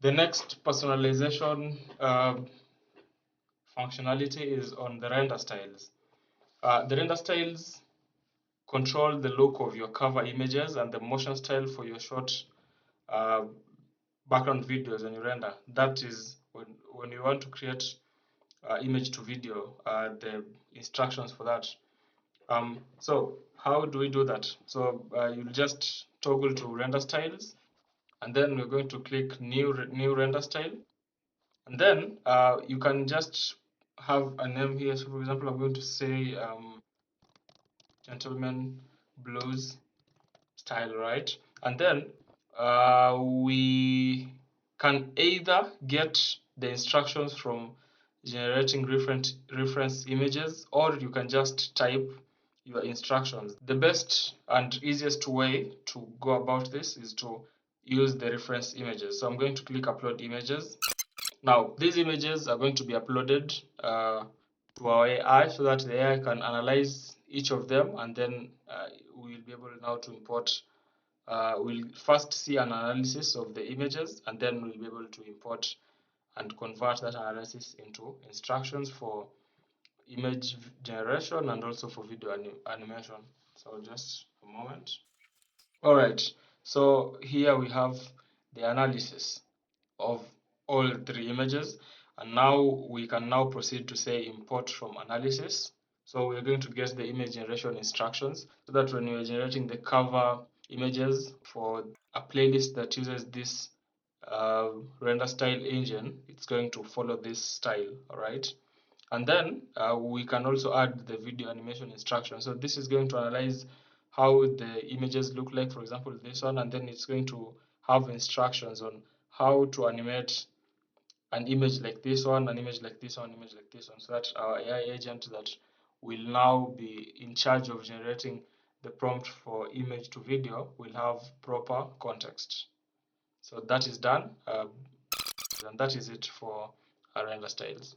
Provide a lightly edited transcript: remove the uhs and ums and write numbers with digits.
The next personalization functionality is on the render styles. The render styles control the look of your cover images and the motion style for your short background videos when you render. That is when you want to create image to video, the instructions for that. So how do we do that? So you'll just toggle to render styles, and then we're going to click new render style, and then you can just have a name here. So for example, I'm going to say gentleman blues style, right? And then we can either get the instructions from generating reference images, or you can just type your instructions. The best and easiest way to go about this is to use the reference images. So I'm going to click upload images. Now these images are going to be uploaded to our AI so that the AI can analyze each of them, and then we'll be able now to import. We'll first see an analysis of the images, and then we'll be able to import and convert that analysis into instructions for image generation and also for video animation. So just a moment. All right, so here we have the analysis of all three images, and now we can now proceed to say import from analysis. So we're going to get the image generation instructions so that when you're generating the cover images for a playlist that uses this render style engine, it's going to follow this style. All right, and then we can also add the video animation instruction. So this is going to analyze how the images look like, for example this one, and then it's going to have instructions on how to animate an image like this one, an image like this one, image like this one, so that our AI agent that will now be in charge of generating the prompt for image to video will have proper context. So that is done, and that is it for our render styles.